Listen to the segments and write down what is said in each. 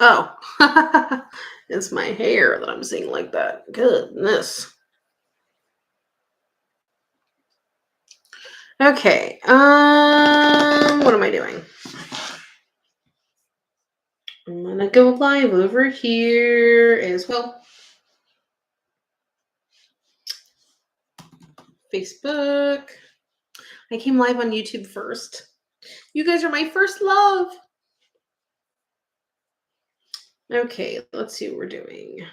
Oh, it's my hair that I'm seeing like that. Goodness. Okay. What am I doing? I'm gonna go live over here as well. Facebook. I came live on YouTube first. You guys are my first love. Okay, let's see what we're doing.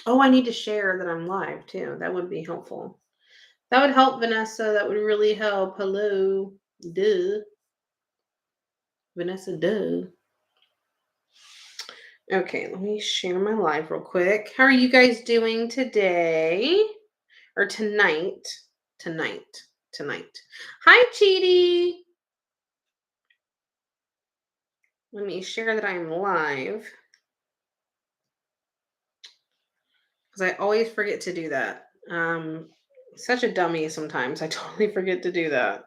Oh, I need to share that I'm live too. That would be helpful. That would help, Vanessa. That would really help. Hello. Duh. Vanessa, duh. Okay, let me share my live real quick. How are you guys doing today? Or tonight? Tonight. Hi, Cheaty. Let me share that I am live. Because I always forget to do that. Such a dummy sometimes. I totally forget to do that.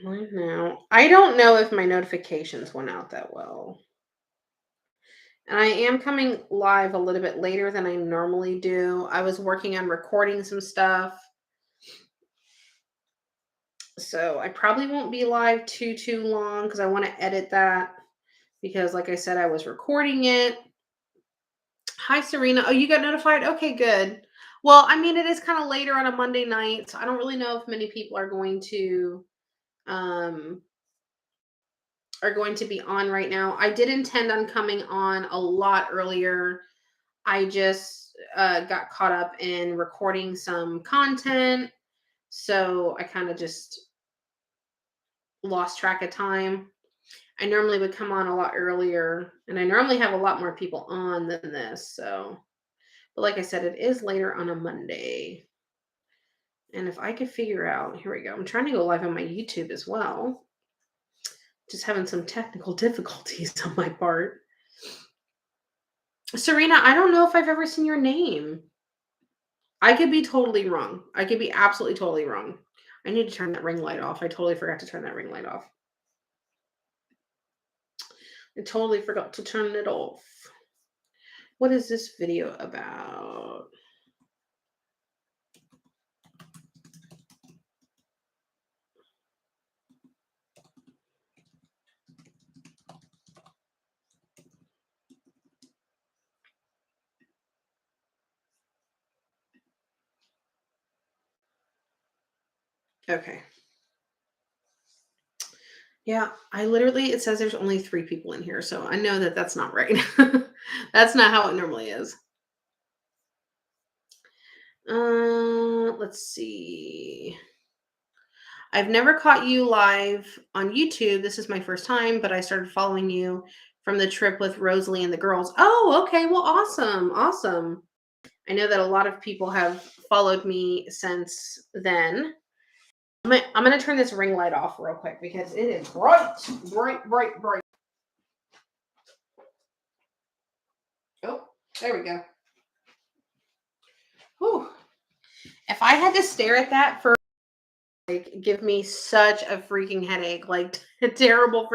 Right now. I don't know if my notifications went out that well. And I am coming live a little bit later than I normally do. I was working on recording some stuff. So I probably won't be live too long because I want to edit that. Because like I said, I was recording it. Hi, Serena. Oh, you got notified? Okay, good. Well, I mean, it is kind of later on a Monday night, so I don't really know if many people are going to be on right now. I did intend on coming on a lot earlier. I just got caught up in recording some content, so I kind of just lost track of time. I normally would come on a lot earlier, and I normally have a lot more people on than this. So, but like I said, it is later on a Monday. And if I could figure out, here we go. I'm trying to go live on my YouTube as well. Just having some technical difficulties on my part. Serena, I don't know if I've ever seen your name. I could be totally wrong. I could be absolutely totally wrong. I need to turn that ring light off. I totally forgot to turn that ring light off. I totally forgot to turn it off. What is this video about? Okay. Yeah, it says there's only 3 people in here, so I know that that's not right. That's not how it normally is. Let's see. I've never caught you live on YouTube. This is my first time, but I started following you from the trip with Rosalie and the girls. Oh, okay. Well, awesome. I know that a lot of people have followed me since then. I'm gonna turn this ring light off real quick because it is bright. Oh, there we go. Whew. If I had to stare at that for give me such a freaking headache, like a terrible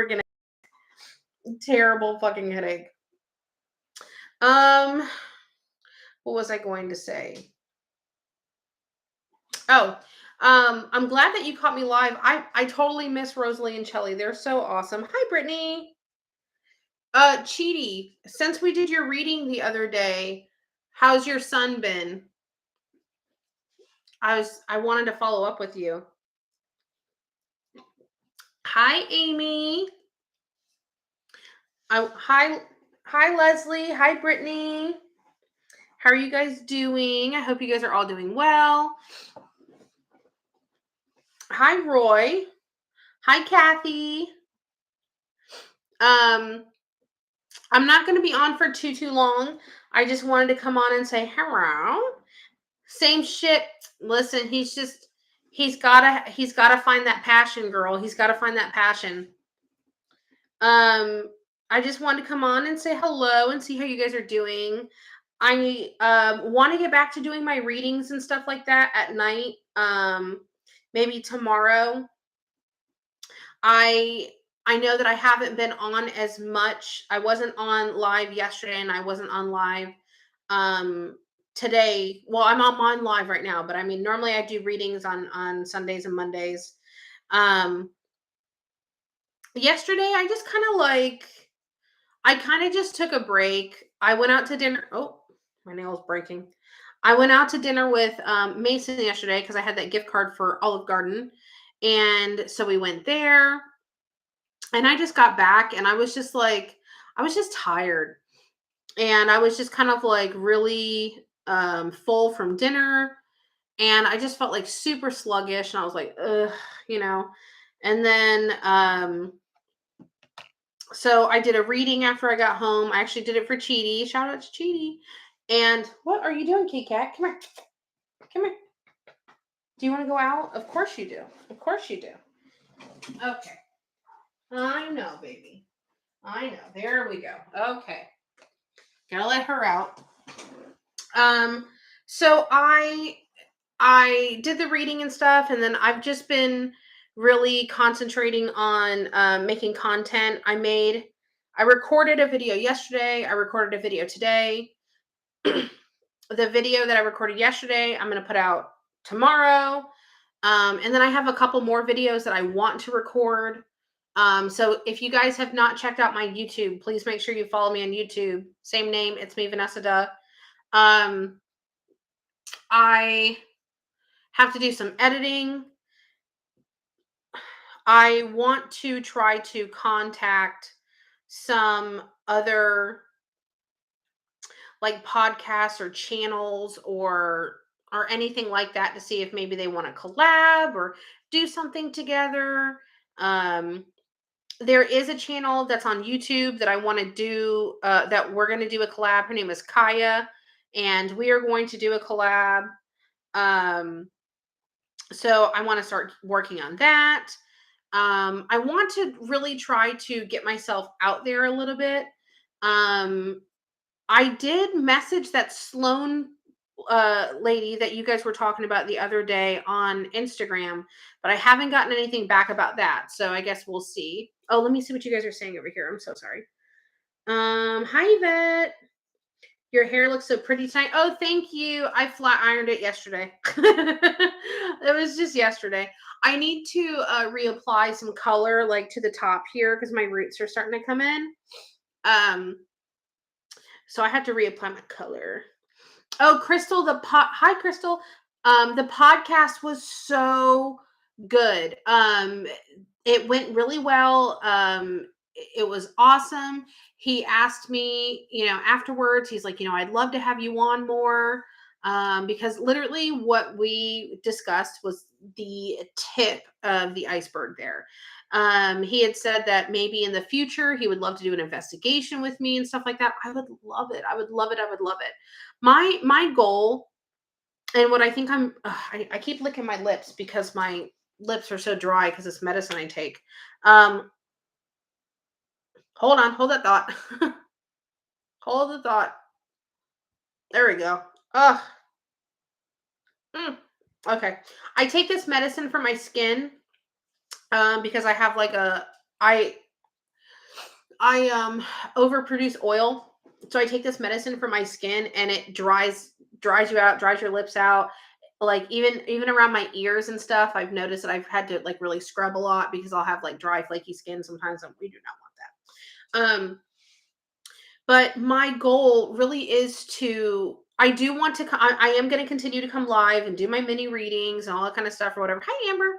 fucking headache. What was I going to say? Oh, I'm glad that you caught me live. I totally miss Rosalie and Chelly. They're so awesome. Hi, Brittany. Cheaty, since we did your reading the other day, how's your son been? I wanted to follow up with you. Hi, Amy. Hi, Leslie. Hi, Brittany. How are you guys doing? I hope you guys are all doing well. Hi, Roy. Hi, Kathy. I'm not going to be on for too long. I just wanted to come on and say hello. Same shit. Listen, he's He's gotta find that passion, girl. He's gotta find that passion. Um, I just wanted to come on and say hello and see how you guys are doing. I want to get back to doing my readings and stuff like that at night. Maybe tomorrow. I I know that I haven't been on as much. I wasn't on live yesterday and I wasn't on live um today. Well, I'm on live right now, but I mean normally I do readings on Sundays and Mondays. Um Yesterday I kind of just took a break. I went out to dinner. Oh, my nail's breaking. I went out to dinner with Mason yesterday because I had that gift card for Olive Garden. And so we went there and I just got back and I was just tired. And I was just kind of like really full from dinner. And I just felt like super sluggish. And I was like, ugh, you know. And then so I did a reading after I got home. I actually did it for Cheaty. Shout out to Cheaty. And what are you doing, Kit Kat? Come here. Come here. Do you want to go out? Of course you do. Of course you do. Okay. I know, baby. I know. There we go. Okay. Gotta let her out. Um, so I did the reading and stuff, and then I've just been really concentrating on making content. I recorded a video yesterday. I recorded a video today. The video that I recorded yesterday, I'm going to put out tomorrow. And then I have a couple more videos that I want to record. So if you guys have not checked out my YouTube, please make sure you follow me on YouTube. Same name, it's me, Vanessa Duh. I have to do some editing. I want to try to contact some other like podcasts or channels or anything like that to see if maybe they want to collab or do something together. Um, there is a channel that's on YouTube that I want to do that we're going to do a collab. Her name is Kaya, and we are going to do a collab. Um, so I want to start working on that. I want to really try to get myself out there a little bit. Um, I did message that Sloan lady that you guys were talking about the other day on Instagram, but I haven't gotten anything back about that. So I guess we'll see. Oh, let me see what you guys are saying over here. I'm so sorry. Hi Yvette. Your hair looks so pretty tonight. Oh, thank you. I flat ironed it yesterday. It was just yesterday. I need to reapply some color like to the top here because my roots are starting to come in. So I had to reapply my color. Oh, Crystal, hi Crystal. The podcast was so good. It went really well. It was awesome. He asked me, afterwards, he's like, I'd love to have you on more. Because literally what we discussed was the tip of the iceberg there. He had said that maybe in the future he would love to do an investigation with me and stuff like that. I would love it. I would love it. I would love it. My goal and what I think I keep licking my lips because my lips are so dry because this medicine I take. Hold on, hold that thought. Hold the thought. There we go. Ugh. Okay. I take this medicine for my skin because I have like I overproduce oil. So I take this medicine for my skin and it dries you out, dries your lips out. Like even around my ears and stuff, I've noticed that I've had to like really scrub a lot because I'll have like dry flaky skin sometimes and we do not want that. But my goal really is to I do want to I am going to continue to come live and do my mini readings and all that kind of stuff or whatever. Hi Amber.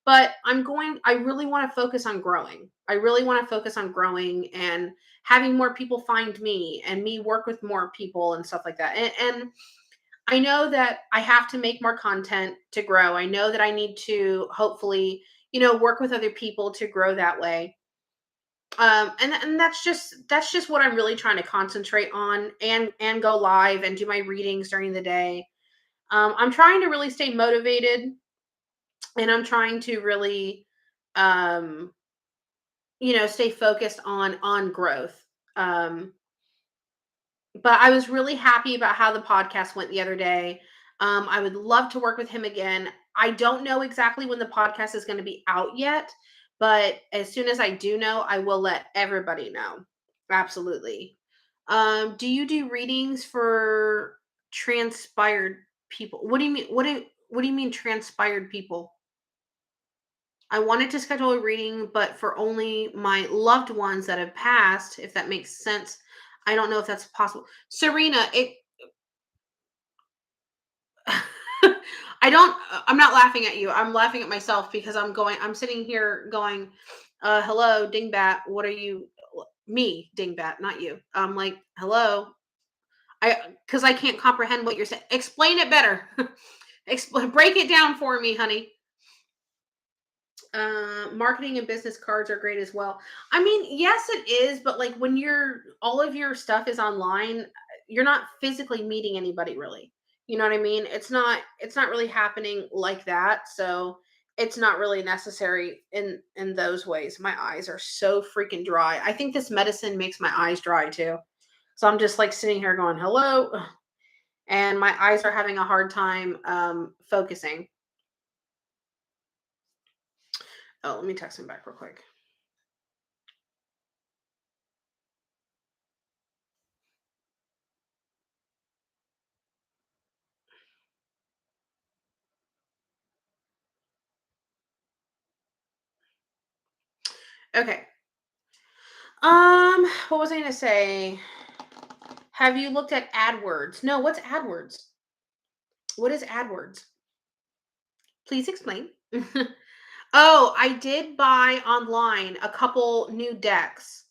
But I really want to focus on growing. I really want to focus on growing and having more people find me and me work with more people and stuff like that. And I know that I have to make more content to grow. I know that I need to hopefully, work with other people to grow that way. And that's just what I'm really trying to concentrate on and go live and do my readings during the day. I'm trying to really stay motivated and I'm trying to really, um, stay focused on growth. Um, but I was really happy about how the podcast went the other day. I would love to work with him again. I don't know exactly when the podcast is going to be out yet, but as soon as I do know, I will let everybody know. Absolutely. Do you do readings for transpired people? What do you mean? What do you mean transpired people? I wanted to schedule a reading, but for only my loved ones that have passed, if that makes sense. I don't know if that's possible. Serena, it I'm not laughing at you. I'm laughing at myself because I'm sitting here going, hello, dingbat, what are you me, dingbat, not you. I'm like, hello. Because I can't comprehend what you're saying. Explain it better. Explain break it down for me, honey. Marketing and business cards are great as well. I mean, yes, it is, but like when you're all of your stuff is online, you're not physically meeting anybody really. You know what I mean? It's not really happening like that. So it's not really necessary in those ways. My eyes are so freaking dry. I think this medicine makes my eyes dry too. So I'm just like sitting here going, hello. And my eyes are having a hard time focusing. Oh, let me text him back real quick. Okay. What was I gonna say? Have you looked at AdWords? No, what's AdWords? What is AdWords? Please explain. Oh, I did buy online a couple new decks.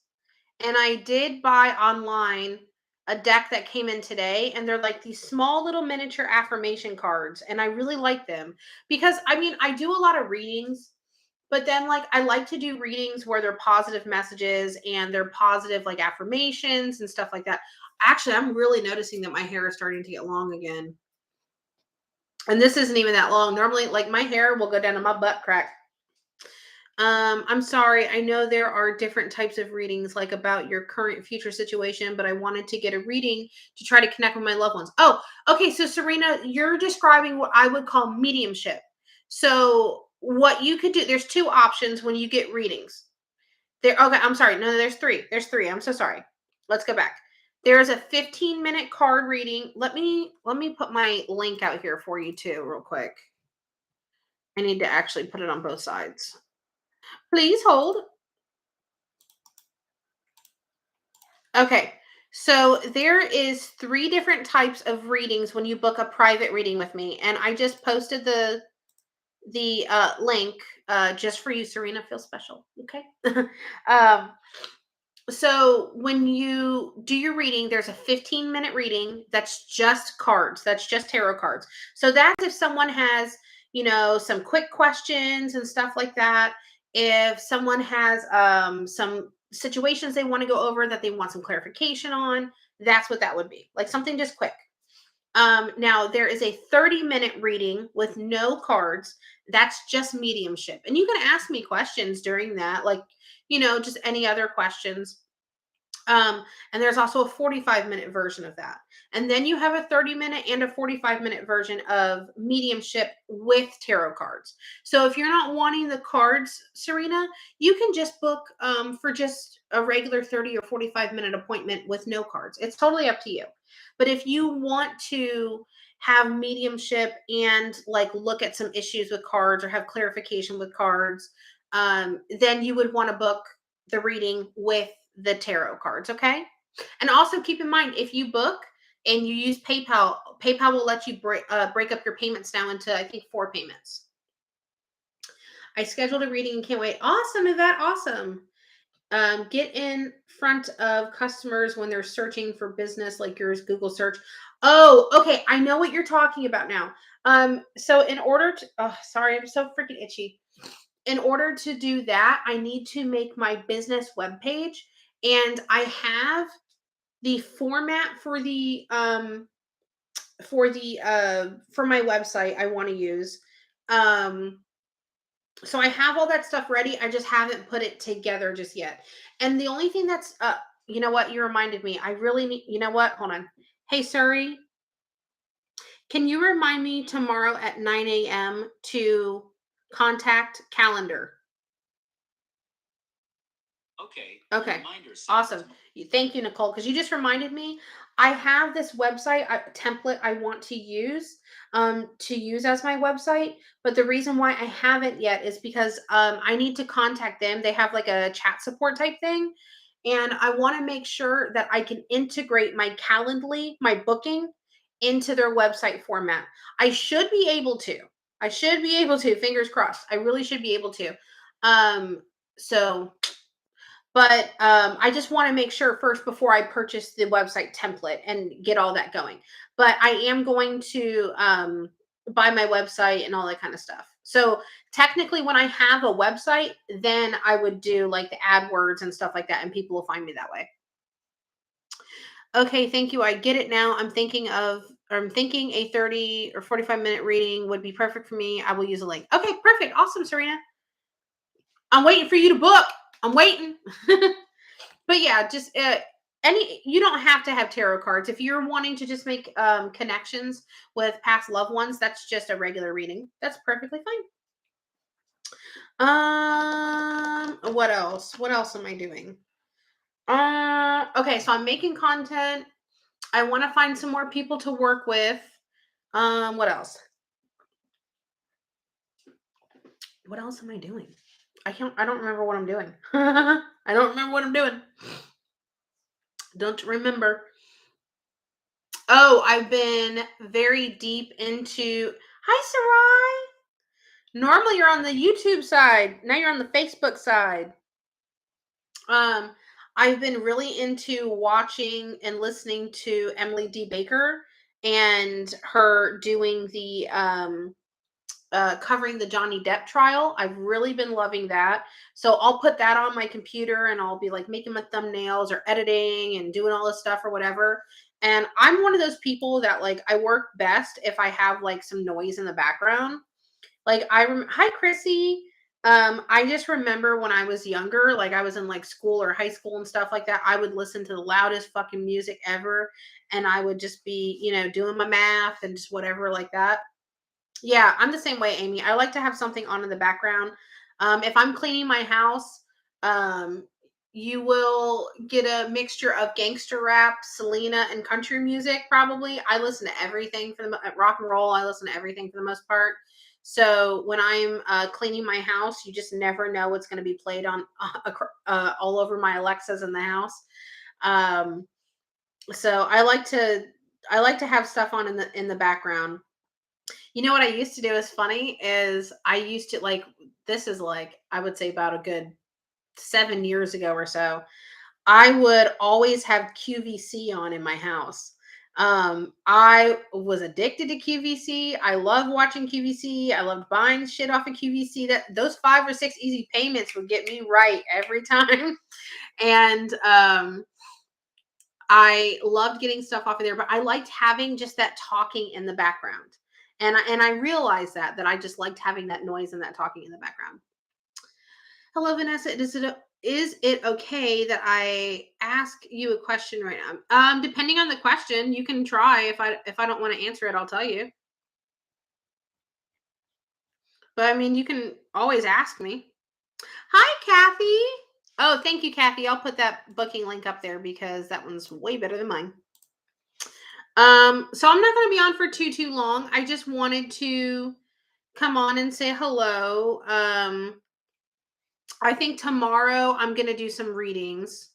And I did buy online a deck that came in today, and they're like these small little miniature affirmation cards, and I really like them because I mean, I do a lot of readings. But then, like, I like to do readings where they're positive messages and they're positive, like, affirmations and stuff like that. Actually, I'm really noticing that my hair is starting to get long again. And this isn't even that long. Normally, like, my hair will go down to my butt crack. I'm sorry. I know there are different types of readings, like about your current future situation, but I wanted to get a reading to try to connect with my loved ones. Oh, okay. So, Serena, you're describing what I would call mediumship. So, what you could do, there's two options when you get readings. There, okay, I'm sorry. No, there's three. There's three. I'm so sorry. Let's go back. There is a 15-minute card reading. Let me put my link out here for you too, real quick. I need to actually put it on both sides. Please hold. Okay. So there is three different types of readings when you book a private reading with me, and I just posted the link just for you, Serena. Feel special, okay? um, so when you do your reading, there's a 15-minute reading that's just cards, that's just tarot cards. So that's if someone has, some quick questions and stuff like that. If someone has some situations they want to go over that they want some clarification on, that's what that would be. Like something just quick. Now there is a 30-minute reading with no cards. That's just mediumship. And you can ask me questions during that, like, just any other questions. And there's also a 45-minute version of that. And then you have a 30-minute and a 45-minute version of mediumship with tarot cards. So if you're not wanting the cards, Serena, you can just book for just a regular 30 or 45-minute appointment with no cards. It's totally up to you. But if you want to have mediumship and like look at some issues with cards or have clarification with cards, then you would want to book the reading with the tarot cards, okay? And also keep in mind if you book and you use PayPal, PayPal will let you break up your payments now into I think 4 payments. I scheduled a reading and can't wait. Awesome, Yvette. Awesome. Get in front of customers when they're searching for business like yours, Google search. Oh, okay. I know what you're talking about now. So in order to, oh, sorry, I'm so freaking itchy. In order to do that, I need to make my business webpage, and I have the format for my website I want to use. Um So I have all that stuff ready. I just haven't put it together just yet. And the only thing that's you know what, you reminded me. I really need, you know what? Hold on. Hey Suri, can you remind me tomorrow at 9 a.m. to contact calendar? Okay. Awesome. Thank you, Nicole, because you just reminded me. I have this website template I want to use as my website, but the reason why I haven't yet is because I need to contact them. They have like a chat support type thing, and I want to make sure that I can integrate my Calendly, my booking, into their website format. I should be able to. I should be able to. Fingers crossed. I really should be able to. So but I just want to make sure first before I purchase the website template and get all that going. But I am going to buy my website and all that kind of stuff. So technically, when I have a website, then I would do like the AdWords and stuff like that, and people will find me that way. Okay, thank you. I get it now. I'm thinking a 30 or 45-minute reading would be perfect for me. I will use a link. Okay, perfect. Awesome, Serena. I'm waiting for you to book. I'm waiting. But yeah, just any you don't have to have tarot cards. If you're wanting to just make connections with past loved ones, that's just a regular reading. That's perfectly fine. What else? What else am I doing? Okay, so I'm making content. I want to find some more people to work with. What else? What else am I doing? I don't remember what I'm doing. I don't remember what I'm doing. Don't remember. Oh, I've been very deep into. Hi, Sarai. Normally you're on the YouTube side. Now you're on the Facebook side. Um, I've been really into watching and listening to Emily D. Baker and her doing the covering the Johnny Depp trial. I've really been loving that. So I'll put that on my computer and I'll be like making my thumbnails or editing and doing all this stuff or whatever. And I'm one of those people that like I work best if I have like some noise in the background. Like hi Chrissy. I just remember when I was younger, like I was in like school or high school and stuff like that, I would listen to the loudest fucking music ever and I would just be, doing my math and just whatever like that. Yeah, I'm the same way, Amy. I like to have something on in the background. If I'm cleaning my house, um, you will get a mixture of gangster rap, Selena, and country music. Probably, I listen to everything for the rock and roll. I listen to everything for the most part. So when I'm cleaning my house, you just never know what's going to be played on all over my Alexas in the house. Um, so I like to have stuff on in the background. You know what I used to do is funny is I used to like this is like I would say about a good 7 years ago or so. I would always have QVC on in my house. I was addicted to QVC. I loved watching QVC. I loved buying shit off of QVC. That those 5 or 6 easy payments would get me right every time. And I loved getting stuff off of there, but I liked having just that talking in the background. And I realized that I just liked having that noise and that talking in the background. Hello, Vanessa. Is it okay that I ask you a question right now? Depending on the question, you can try. If I don't want to answer it, I'll tell you. But I mean, you can always ask me. Hi, Kathy. Oh, thank you, Kathy. I'll put that booking link up there because that one's way better than mine. So I'm not going to be on for too long. I just wanted to come on and say hello. I think tomorrow I'm going to do some readings.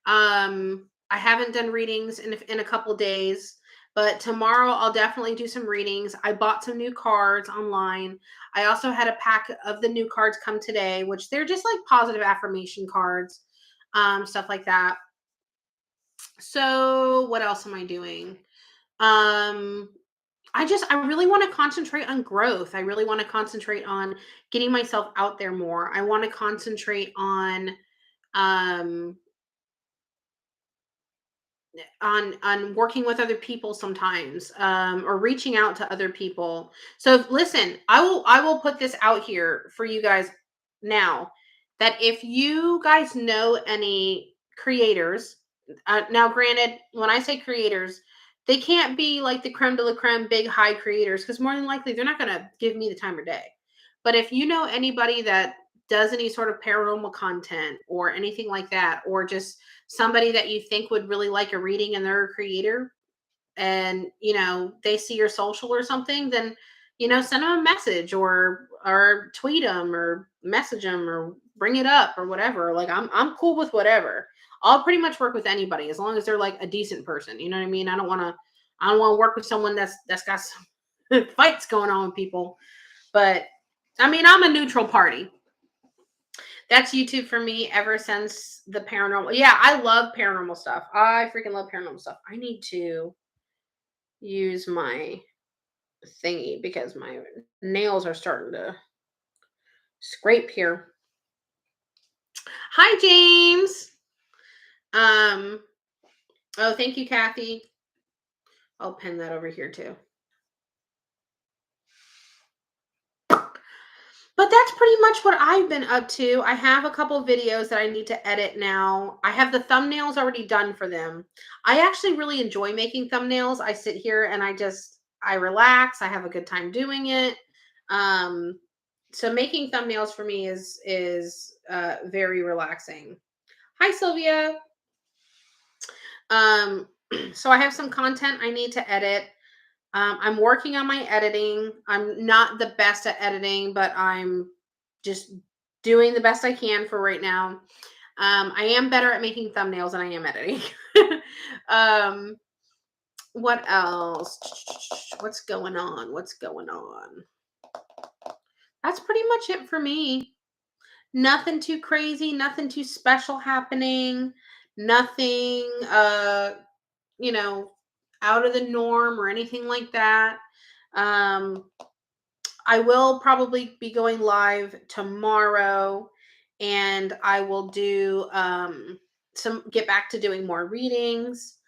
I haven't done readings in a couple days, but tomorrow I'll definitely do some readings. I bought some new cards online. I also had a pack of the new cards come today, which they're just like positive affirmation cards, stuff like that. So what else am I doing? Um, I really want to concentrate on growth. I really want to concentrate on getting myself out there more. I want to concentrate on um on working with other people sometimes, or reaching out to other people. So listen, I will put this out here for you guys now, that if you guys know any creators, now granted, when I say creators, they can't be like the creme de la creme big high creators, because more than likely they're not going to give me the time of day. But if you know anybody that does any sort of paranormal content or anything like that, or just somebody that you think would really like a reading and they're a creator, and they see your social or something, then send them a message, or tweet them or message them or bring it up or whatever. Like, I'm cool with whatever. I'll pretty much work with anybody as long as they're like a decent person. You know what I mean? I don't want to work with someone that's got some fights going on with people. But I mean, I'm a neutral party. That's YouTube for me ever since the paranormal. Yeah, I love paranormal stuff. I freaking love paranormal stuff. I need to use my thingy because my nails are starting to scrape here. Hi, James. Oh, thank you, Kathy. I'll pin that over here too. But that's pretty much what I've been up to. I have a couple videos that I need to edit now. I have the thumbnails already done for them. I actually really enjoy making thumbnails. I sit here and I relax. I have a good time doing it. So making thumbnails for me is very relaxing. Hi, Sylvia. So I have some content I need to edit. I'm working on my editing. I'm not the best at editing, but I'm just doing the best I can for right now. I am better at making thumbnails than I am editing. What else? What's going on? What's going on? That's pretty much it for me. Nothing too crazy, nothing too special happening, nothing you know, out of the norm or anything like that. I will probably be going live tomorrow, and I will do get back to doing more readings.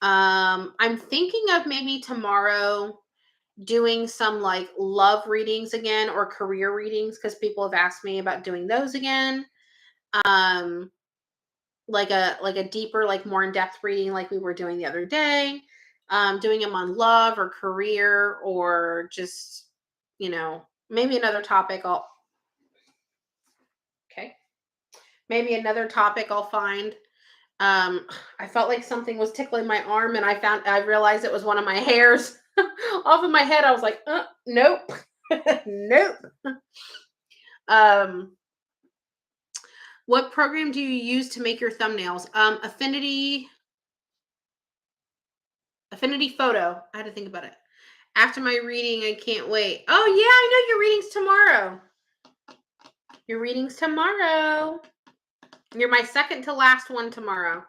I'm thinking of maybe tomorrow doing some like love readings again, or career readings, because people have asked me about doing those again. Um like a deeper, like more in-depth reading like we were doing the other day. Doing them on love or career, or just, maybe another topic okay. Maybe another topic I'll find. I felt like something was tickling my arm, and I realized it was one of my hairs off of my head. I was like, nope. Nope. Um, what program do you use to make your thumbnails? Affinity Photo. I had to think about it. After my reading, I can't wait. Oh yeah, I know your reading's tomorrow. Your reading's tomorrow. You're my second to last one tomorrow.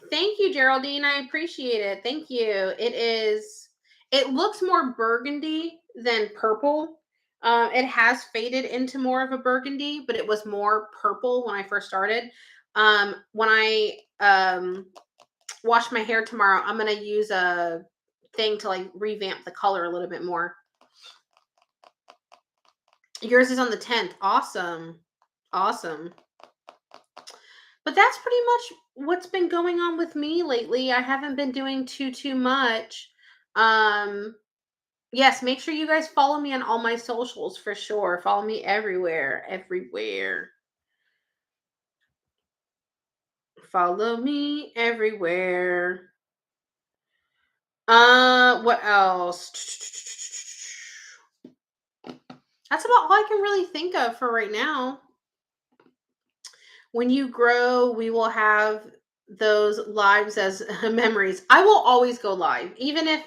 Thank you, Geraldine. I appreciate it. Thank you. It looks more burgundy than purple. It has faded into more of a burgundy, but it was more purple when I first started. When I wash my hair tomorrow, I'm going to use a thing to like revamp the color a little bit more. Yours is on the 10th. Awesome. Awesome. But that's pretty much what's been going on with me lately. I haven't been doing too much. Yes, make sure you guys follow me on all my socials for sure. Follow me everywhere, everywhere. Follow me everywhere. What else? That's about all I can really think of for right now. When you grow, we will have those lives as memories. I will always go live, even if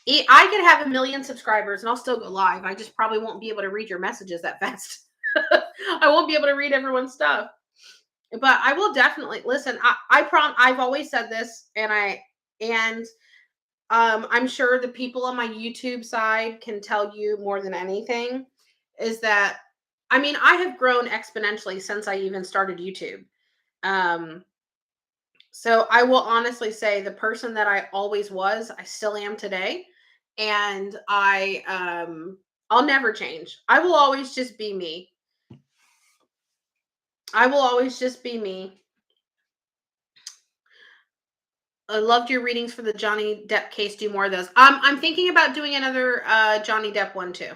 I could have 1 million subscribers and I'll still go live. I just probably won't be able to read your messages that fast. I won't be able to read everyone's stuff. But I will definitely listen. I've always said this, and I'm sure the people on my YouTube side can tell you more than anything, is that, I mean, I have grown exponentially since I even started YouTube. Um, So I will honestly say the person that I always was, I still am today. And I'll never change. I will always just be me. I will always just be me. I loved your readings for the Johnny Depp case. Do more of those. I'm thinking about doing another Johnny Depp one too.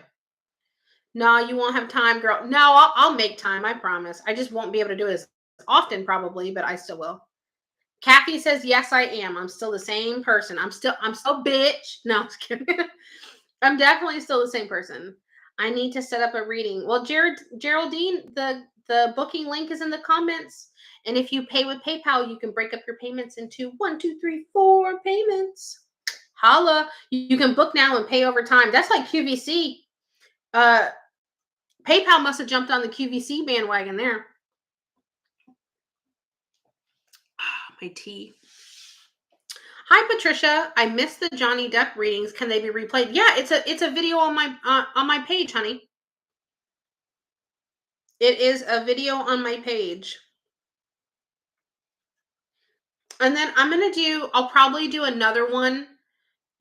No, you won't have time, girl. No, I'll make time. I promise. I just won't be able to do it as often, probably, but I still will. Kathy says, "Yes, I am. I'm still the same person. I'm still bitch." No, I'm just kidding. I'm definitely still the same person. I need to set up a reading. Well, Geraldine, the booking link is in the comments, and if you pay with PayPal, you can break up your payments into 1, 2, 3, 4 payments. Holla! You can book now and pay over time. That's like QVC. Uh, PayPal must have jumped on the QVC bandwagon there. My tea. Hi Patricia, I missed the Johnny Depp readings. Can they be replayed? Yeah, it's a video on my page, honey. It is a video on my page. And then I'll probably do another one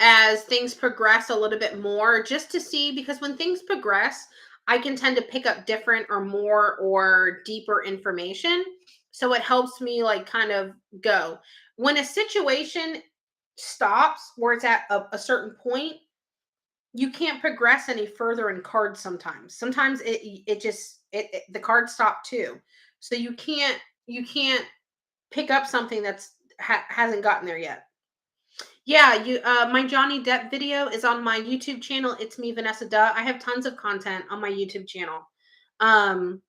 as things progress a little bit more just to see, because when things progress, I can tend to pick up different or more or deeper information. So it helps me like kind of go. When a situation stops where it's at a certain point, you can't progress any further in cards sometimes. Sometimes it just the cards stop too. So you can't pick up something hasn't gotten there yet. Yeah, you my Johnny Depp video is on my YouTube channel. It's me, Vanessa Duh. I have tons of content on my YouTube channel. Um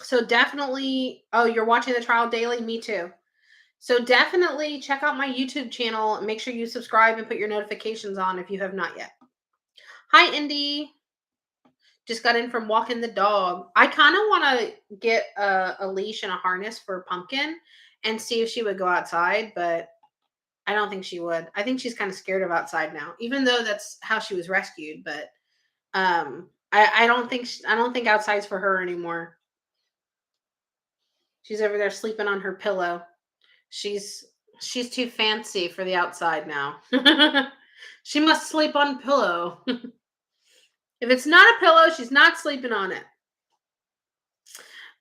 so definitely, oh, you're watching the trial daily? Me too. So definitely check out my YouTube channel. Make sure you subscribe and put your notifications on if you have not yet. Hi Indy. Just got in from walking the dog. I kind of want to get a leash and a harness for Pumpkin and see if she would go outside, but I don't think she would. I think she's kind of scared of outside now, even though that's how she was rescued. But I don't think outside's for her anymore. She's over there sleeping on her pillow. She's she's too fancy for the outside now. She must sleep on pillow. If it's not a pillow, she's not sleeping on it.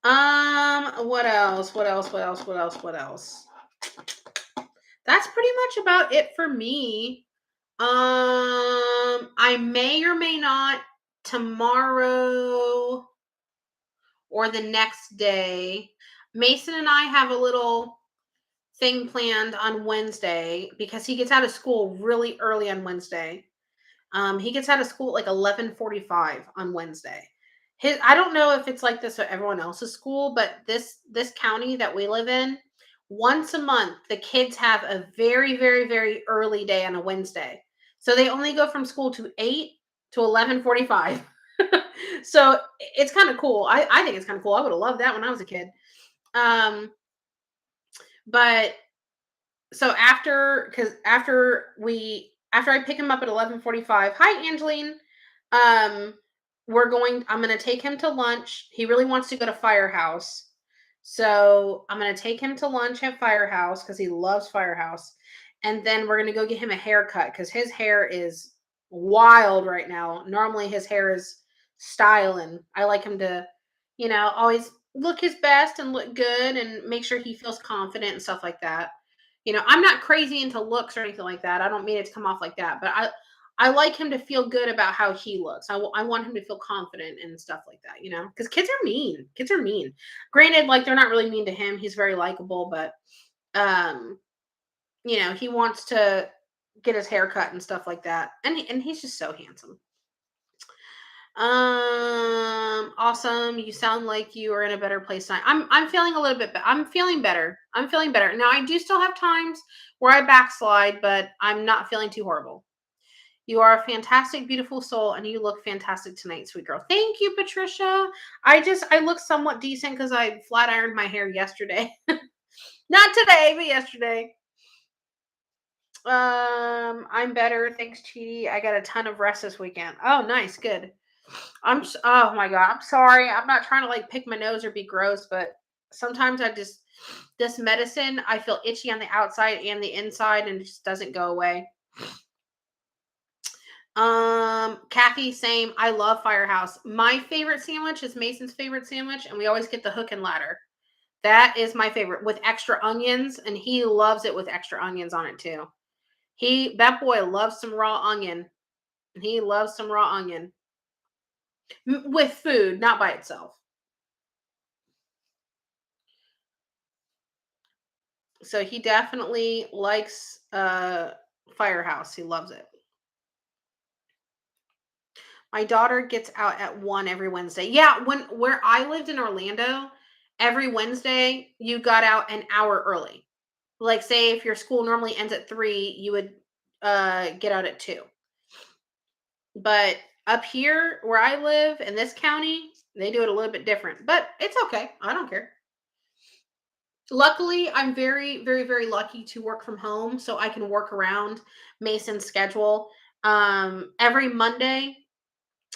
What else? What else? What else? What else? What else? That's pretty much about it for me. I may or may not tomorrow or the next day. Mason and I have a little thing planned on Wednesday because he gets out of school really early on Wednesday. He gets out of school at like 11:45 on Wednesday. I don't know if it's like this at everyone else's school, but this county that we live in, once a month, the kids have a very, very, very early day on a Wednesday. So they only go from school to 8 to 11:45. So it's kind of cool. I think it's kind of cool. I would have loved that when I was a kid. Um, but so after I pick him up at 11:45. Hi Angeline. Um I'm going to take him to lunch. He really wants to go to Firehouse. So, I'm going to take him to lunch at Firehouse cuz he loves Firehouse. And then we're going to go get him a haircut cuz his hair is wild right now. Normally his hair is styling. I like him to, always look his best and look good and make sure he feels confident and stuff like that. I'm not crazy into looks or anything like that. I don't mean it to come off like that, but I like him to feel good about how he looks. I want him to feel confident and stuff like that, because kids are mean. Kids are mean. Granted, like they're not really mean to him. He's very likable, but um, he wants to get his hair cut and stuff like that, and he's just so handsome. Awesome. You sound like you are in a better place now. I'm feeling a little bit I'm feeling better. I'm feeling better. Now I do still have times where I backslide, but I'm not feeling too horrible. You are a fantastic, beautiful soul, and you look fantastic tonight, sweet girl. Thank you, Patricia. I look somewhat decent because I flat ironed my hair yesterday. Not today, but yesterday. I'm better. Thanks, Cheaty. I got a ton of rest this weekend. Oh, nice, good. Oh my god, I'm sorry. I'm not trying to like pick my nose or be gross, but sometimes this medicine, I feel itchy on the outside and the inside, and it just doesn't go away. Kathy, same. I love Firehouse. My favorite sandwich is Mason's favorite sandwich, and we always get the hook and ladder. That is my favorite with extra onions, and he loves it with extra onions on it too. That boy loves some raw onion. He loves some raw onion with food, not by itself. So he definitely likes Firehouse. He loves it. My daughter gets out at 1 every Wednesday. Yeah, where I lived in Orlando, every Wednesday you got out an hour early. Like say if your school normally ends at 3, you would get out at 2. But up here where I live in this county, they do it a little bit different. But it's okay. I don't care. Luckily, I'm very, very, very lucky to work from home, so I can work around Mason's schedule. Every Monday,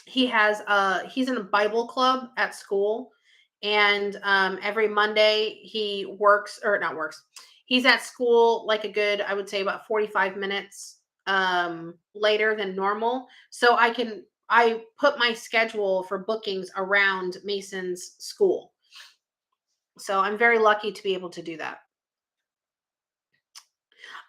he's in a Bible club at school, and every Monday he works or not works. He's at school like a good, I would say, about 45 minutes later than normal, so I put my schedule for bookings around Mason's school. So I'm very lucky to be able to do that.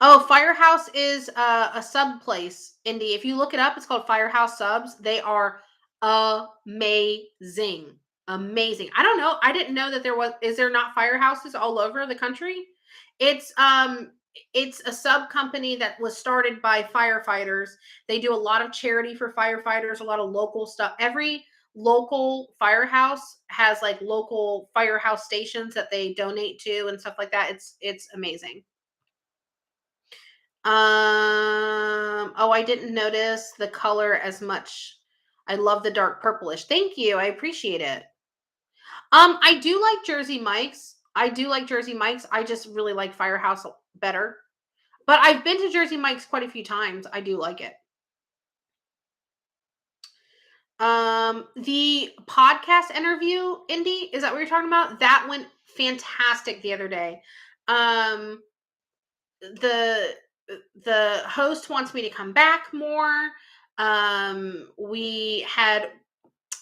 Oh, Firehouse is a sub place, Indy. If you look it up, it's called Firehouse Subs. They are amazing. Amazing. I don't know. I didn't know that is there not firehouses all over the country? It's um it's a sub company that was started by firefighters. They do a lot of charity for firefighters, a lot of local stuff. Every local firehouse has like local firehouse stations that they donate to and stuff like that. It's amazing. Oh, I didn't notice the color as much. I love the dark purplish. Thank you. I appreciate it. I do like Jersey Mike's. I do like Jersey Mike's. I just really like Firehouse better. But I've been to Jersey Mike's quite a few times. I do like it. The podcast interview, Indy, is that what you're talking about? That went fantastic the other day. The the host wants me to come back more. We had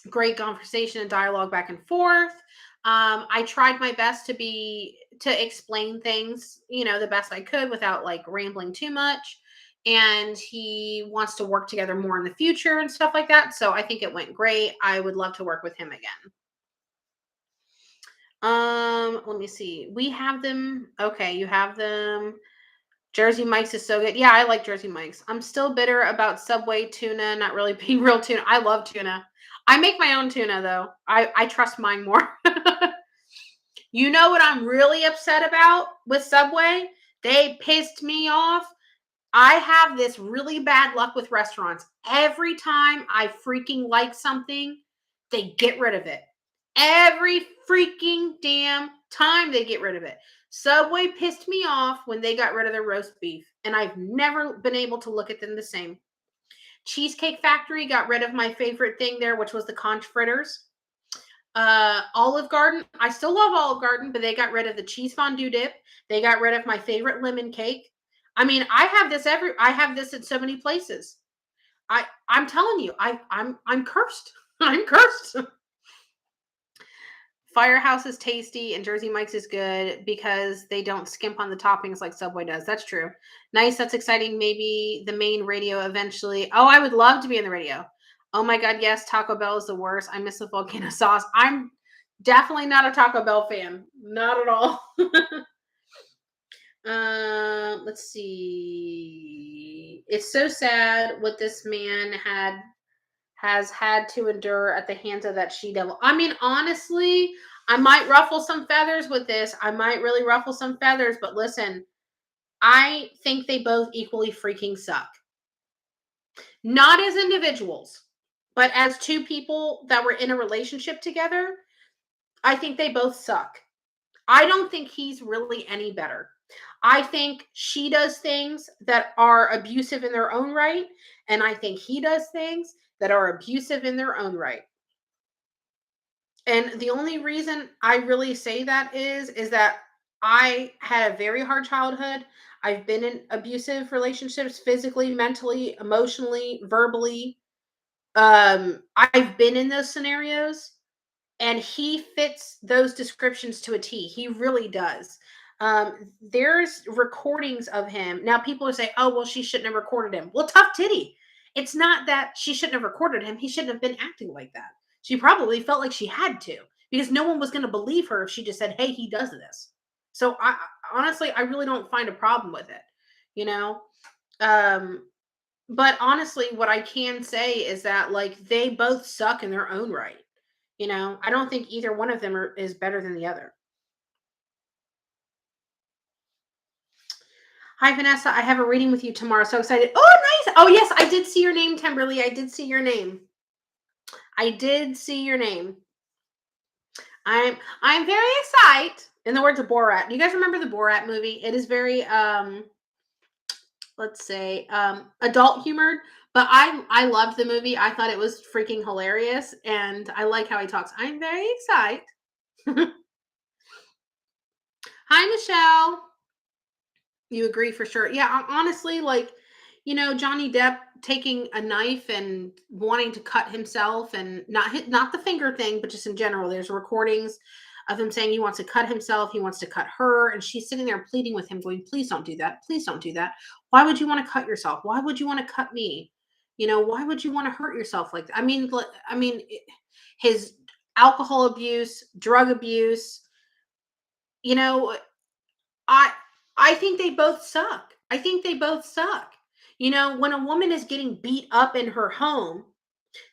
great conversation and dialogue back and forth. I tried my best to explain things, the best I could without like rambling too much. And he wants to work together more in the future and stuff like that. So I think it went great. I would love to work with him again. Let me see. We have them. Okay, you have them. Jersey Mike's is so good. Yeah, I like Jersey Mike's. I'm still bitter about Subway tuna not really being real tuna. I love tuna. I make my own tuna though. I trust mine more. You know what I'm really upset about with Subway? They pissed me off. I have this really bad luck with restaurants. Every time I freaking like something, they get rid of it. Every freaking damn time they get rid of it. Subway pissed me off when they got rid of their roast beef, and I've never been able to look at them the same. Cheesecake Factory got rid of my favorite thing there, which was the conch fritters. Olive Garden, I still love Olive Garden, but they got rid of the cheese fondue dip. They got rid of my favorite lemon cake. I mean, I have this at so many places. I'm telling you, I'm cursed. I'm cursed. Firehouse is tasty and Jersey Mike's is good because they don't skimp on the toppings like Subway does. That's true. Nice. That's exciting. Maybe the main radio eventually. Oh, I would love to be in the radio. Oh my God. Yes. Taco Bell is the worst. I miss the volcano sauce. I'm definitely not a Taco Bell fan. Not at all. Let's see. It's so sad what this man has had to endure at the hands of that she devil. I mean, honestly, I might ruffle some feathers with this. I might really ruffle some feathers, but listen, I think they both equally freaking suck. Not as individuals, but as two people that were in a relationship together, I think they both suck. I don't think he's really any better. I think she does things that are abusive in their own right, and I think he does things that are abusive in their own right. And the only reason I really say that is that I had a very hard childhood. I've been in abusive relationships physically, mentally, emotionally, verbally. I've been in those scenarios. And he fits those descriptions to a T. He really does. There's recordings of him. Now people will say, "Oh, well, she shouldn't have recorded him." Well, tough titty. It's not that she shouldn't have recorded him. He shouldn't have been acting like that. She probably felt like she had to because no one was going to believe her if she just said, "Hey, he does this." So honestly, I really don't find a problem with it. You know, um, but honestly, what I can say is that like they both suck in their own right. I don't think either one of them is better than the other. Hi, Vanessa. I have a reading with you tomorrow. So excited. Oh, nice. Oh, yes. I did see your name, Temberly. I did see your name. I did see your name. I'm very excited. In the words of Borat. Do you guys remember the Borat movie? It is very let's say adult humored, but I loved the movie. I thought it was freaking hilarious and I like how he talks. I'm very excited. Hi, Michelle. You agree for sure. Yeah, honestly, like, Johnny Depp taking a knife and wanting to cut himself and not the finger thing, but just in general. There's recordings of him saying he wants to cut himself, he wants to cut her, and she's sitting there pleading with him, going, "Please don't do that. Please don't do that. Why would you want to cut yourself? Why would you want to cut me? Why would you want to hurt yourself like that?" His alcohol abuse, drug abuse, you know, I I think they both suck. I think they both suck. When a woman is getting beat up in her home,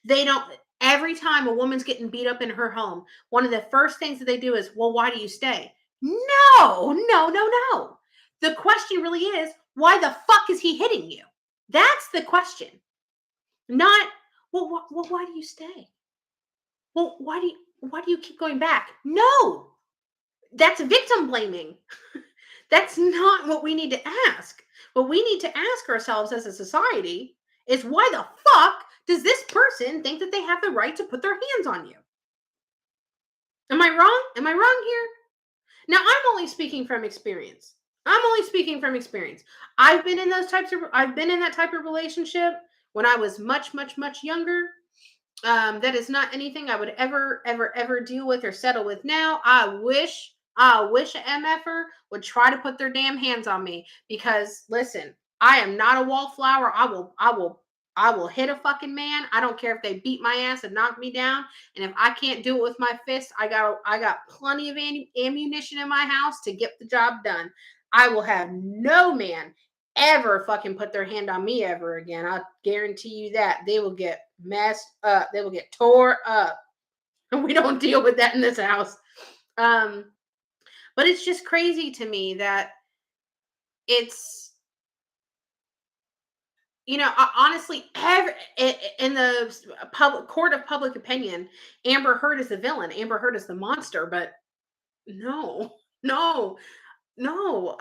they don't every time a woman's getting beat up in her home, one of the first things that they do is, "Well, why do you stay?" No, no, no, no. The question really is, why the fuck is he hitting you? That's the question. Not, well, why do you stay? Well, why do you keep going back? No. That's victim blaming. That's not what we need to ask. What we need to ask ourselves as a society is, why the fuck does this person think that they have the right to put their hands on you? Am I wrong? Am I wrong here? Now, I'm only speaking from experience. I'm only speaking from experience. I've been in that type of relationship when I was much, much, much younger. That is not anything I would ever, ever, ever deal with or settle with now. I wish a MFer would try to put their damn hands on me because listen, I am not a wallflower. I will hit a fucking man. I don't care if they beat my ass and knock me down. And if I can't do it with my fists, I got plenty of ammunition in my house to get the job done. I will have no man ever fucking put their hand on me ever again. I guarantee you that. They will get messed up. They will get tore up. We don't deal with that in this house. But it's just crazy to me that it's, honestly, in the public court of public opinion, Amber Heard is the villain. Amber Heard is the monster. But no, no, no,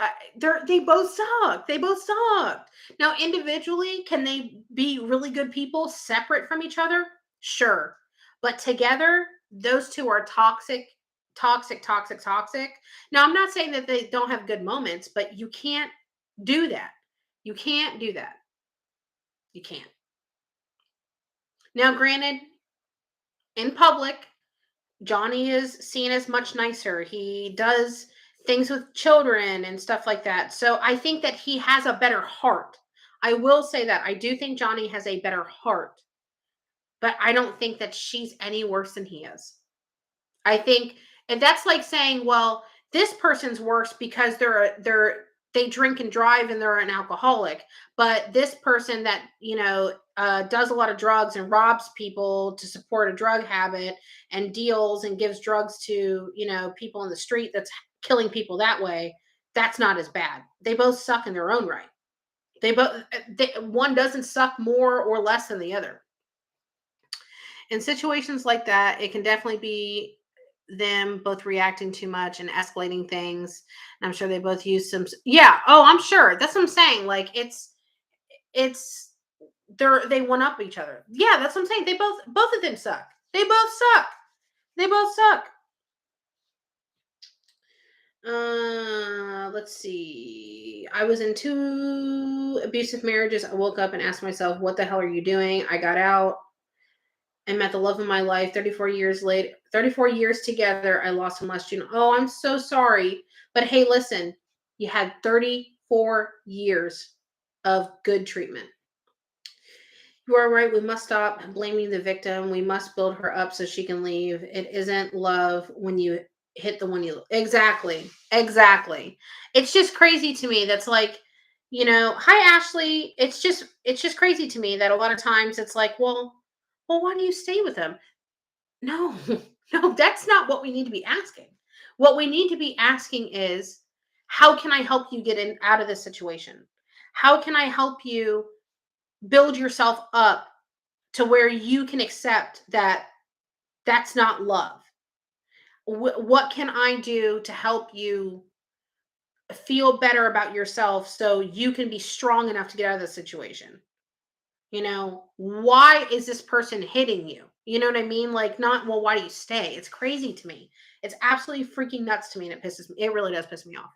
they both suck. They both suck. Now, individually, can they be really good people separate from each other? Sure. But together, those two are toxic, toxic, toxic, toxic. Now, I'm not saying that they don't have good moments, but you can't do that. You can't do that. You can't. Now, granted, in public, Johnny is seen as much nicer. He does things with children and stuff like that. So I think that he has a better heart. I will say that. I do think Johnny has a better heart, but I don't think that she's any worse than he is. I think, and that's like saying, well, this person's worse because they drink and drive and they're an alcoholic, but this person that does a lot of drugs and robs people to support a drug habit and deals and gives drugs to people in the street that's killing people that way. That's not as bad. They both suck in their own right. One doesn't suck more or less than the other. In situations like that, it can definitely be them both reacting too much and escalating things. And I'm sure they both use some. Yeah. Oh, I'm sure. That's what I'm saying. Like it's they one up each other. Yeah, that's what I'm saying. Both of them suck. They both suck. They both suck. Let's see. I was in two abusive marriages. I woke up and asked myself, "What the hell are you doing?" I got out and met the love of my life. 34 years later, 34 years together. I lost him last June. Oh, I'm so sorry. But hey, listen, you had 34 years of good treatment. You are right. We must stop blaming the victim. We must build her up so she can leave. It isn't love when you hit the one you exactly. Exactly. It's just crazy to me. That's like, hi Ashley. It's just crazy to me that a lot of times it's like, well, why do you stay with him? No. No, that's not what we need to be asking. What we need to be asking is, how can I help you get in out of this situation? How can I help you build yourself up to where you can accept that that's not love? What can I do to help you feel better about yourself so you can be strong enough to get out of the situation? Why is this person hitting you? You know what I mean? Like, not, well, why do you stay? It's crazy to me. It's absolutely freaking nuts to me, and it really does piss me off.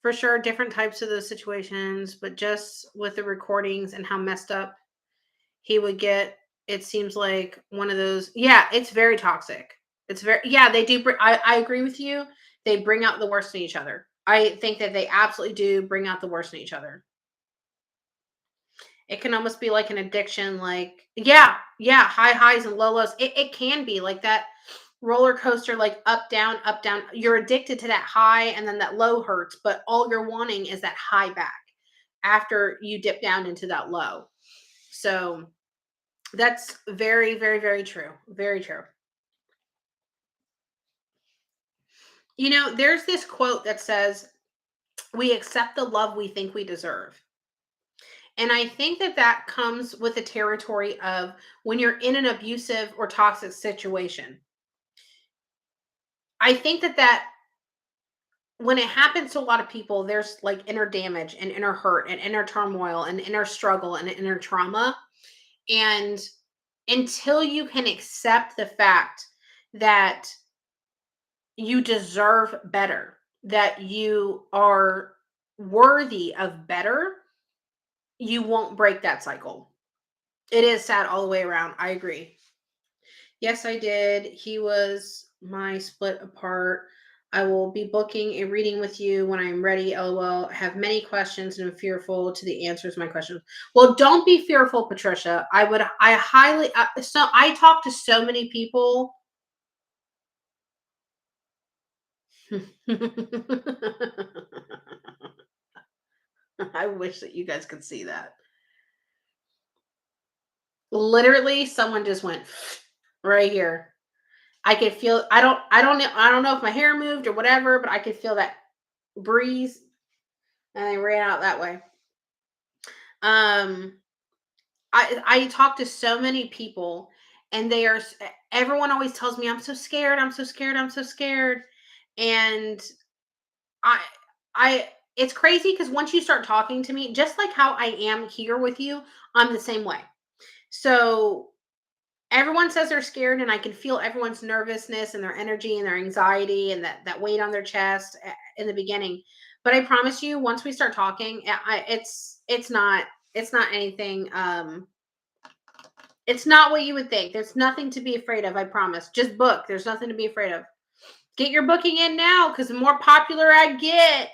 For sure, different types of those situations, but just with the recordings and how messed up he would get, it seems like one of those. Yeah, it's very toxic. It's very, yeah, they do I agree with you. They bring out the worst in each other. I think that they absolutely do bring out the worst in each other. It can almost be like an addiction, like, yeah, yeah, high highs and low lows. It can be like that roller coaster, like up, down, up, down. You're addicted to that high, and then that low hurts, but all you're wanting is that high back after you dip down into that low. So that's very, very, very true. Very true. There's this quote that says, "We accept the love we think we deserve." And I think that that comes with the territory of when you're in an abusive or toxic situation. I think that when it happens to a lot of people, there's like inner damage and inner hurt and inner turmoil and inner struggle and inner trauma. And until you can accept the fact that you deserve better, that you are worthy of better, you won't break that cycle. It is sad all the way around. I agree. Yes, I did. He was my split apart. I will be booking a reading with you when I am ready. LOL. I have many questions and I'm fearful to the answers to my questions. Well, don't be fearful, Patricia. I highly, so I talk to so many people. I wish that you guys could see that. Literally, someone just went right here. I could feel. I don't know if my hair moved or whatever, but I could feel that breeze, and they ran out that way. Um, I talk to so many people, and everyone always tells me, "I'm so scared. I'm so scared. I'm so scared," and I I it's crazy because once you start talking to me, just like how I am here with you, I'm the same way. So everyone says they're scared, and I can feel everyone's nervousness and their energy and their anxiety and that weight on their chest in the beginning. But I promise you, once we start talking, it's not anything. It's not what you would think. There's nothing to be afraid of. I promise. Just book. There's nothing to be afraid of. Get your booking in now, because the more popular I get,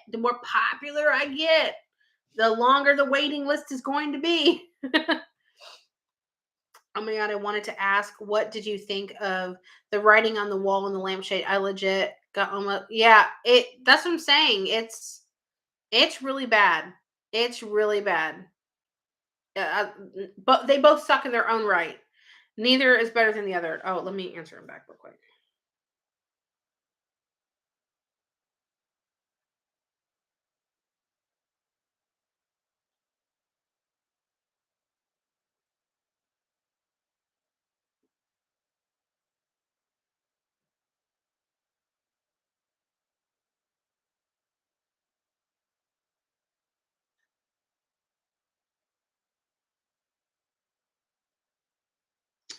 the longer the waiting list is going to be. Oh my god, I wanted to ask, what did you think of the writing on the wall and the lampshade? I legit got almost, yeah, that's what I'm saying. It's really bad. It's really bad. But they both suck in their own right. Neither is better than the other. Oh, let me answer him back real quick.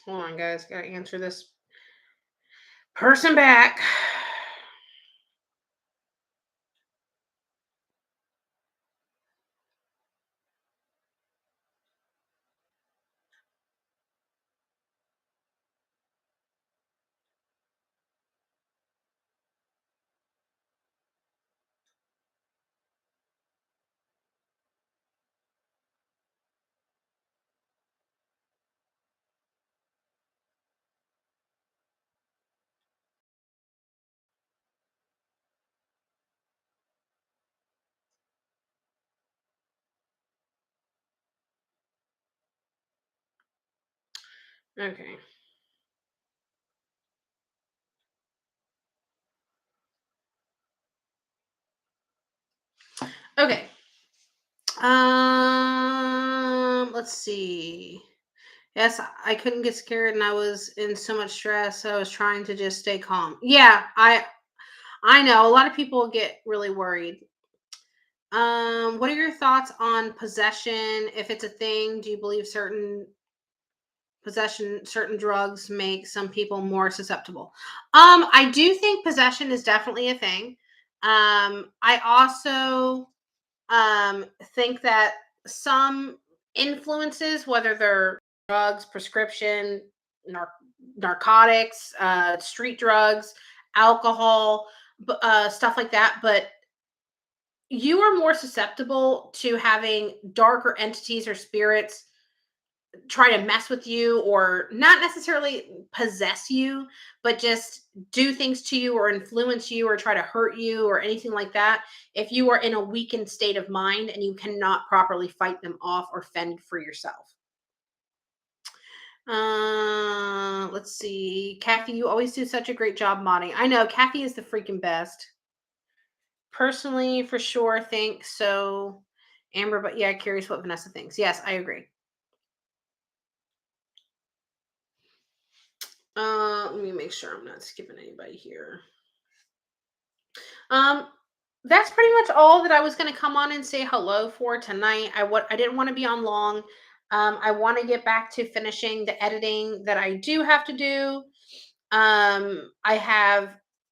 Hold on, guys. Gotta answer this person back. Okay. Okay. Let's see. Yes, I couldn't get scared and I was in so much stress. So I was trying to just stay calm. Yeah, I know a lot of people get really worried. What are your thoughts on possession? If it's a thing, do you believe certain drugs make some people more susceptible? I do think possession is definitely a thing. I also think that some influences, whether they're drugs, prescription, nar- narcotics, street drugs, alcohol, stuff like that, but you are more susceptible to having darker entities or spirits try to mess with you, or not necessarily possess you, but just do things to you or influence you or try to hurt you or anything like that, if you are in a weakened state of mind and you cannot properly fight them off or fend for yourself. Let's see. Kathy, you always do such a great job modding. I know Kathy is the freaking best. Personally, for sure, think so. Amber, but yeah, curious what Vanessa thinks. Yes, I agree. Let me make sure I'm not skipping anybody here. Um, that's pretty much all that I was going to come on and say hello for tonight. I didn't want to be on long. I want to get back to finishing the editing that I do have to do. I have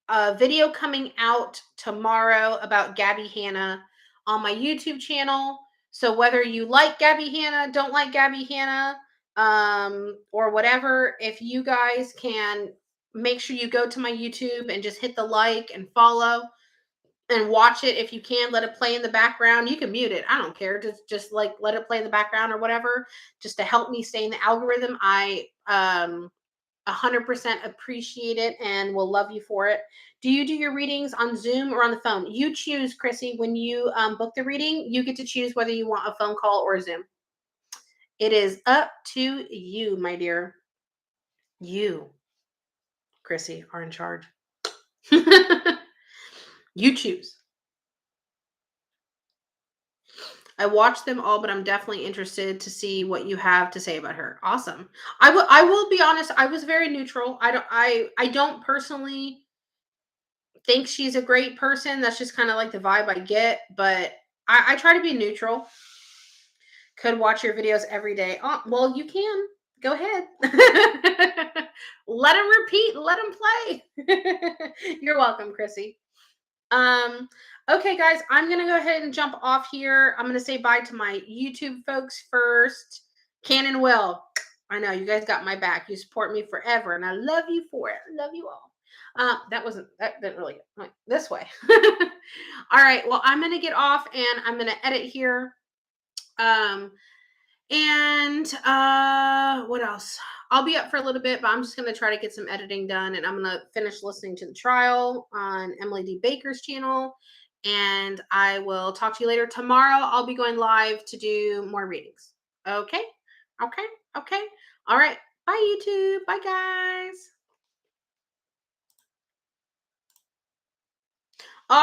a video coming out tomorrow about Gabby Hanna on my YouTube channel. So whether you like Gabby Hanna, don't like Gabby Hanna, or whatever, if you guys can make sure you go to my YouTube and just hit the like and follow and watch it if you can. Let it play in the background. You can mute it. I don't care. Just like let it play in the background or whatever, just to help me stay in the algorithm. I 100% appreciate it and will love you for it. Do you do your readings on Zoom or on the phone? You choose, Chrissy. When you book the reading, you get to choose whether you want a phone call or a Zoom. It is up to you, my dear. You, Chrissy, are in charge. You choose. I watched them all, but I'm definitely interested to see what you have to say about her. Awesome. I will be honest, I was very neutral. I don't personally think she's a great person. That's just kind of like the vibe I get, but I try to be neutral. Could watch your videos every day. Oh, well, you can. Go ahead. Let them repeat, let them play. You're welcome, Chrissy. Um, okay, guys, I'm gonna go ahead and jump off here. I'm gonna say bye to my YouTube folks first. Cannon Will, I know you guys got my back. You support me forever, and I love you for it. Love you all. That didn't really like this way. All right, well, I'm gonna get off and I'm gonna edit here. Um, and what else? I'll be up for a little bit, but I'm just gonna try to get some editing done, and I'm gonna finish listening to the trial on Emily D. Baker's channel. And I will talk to you later. Tomorrow I'll be going live to do more readings. Okay? Okay. Okay. All right. Bye, YouTube. Bye, guys.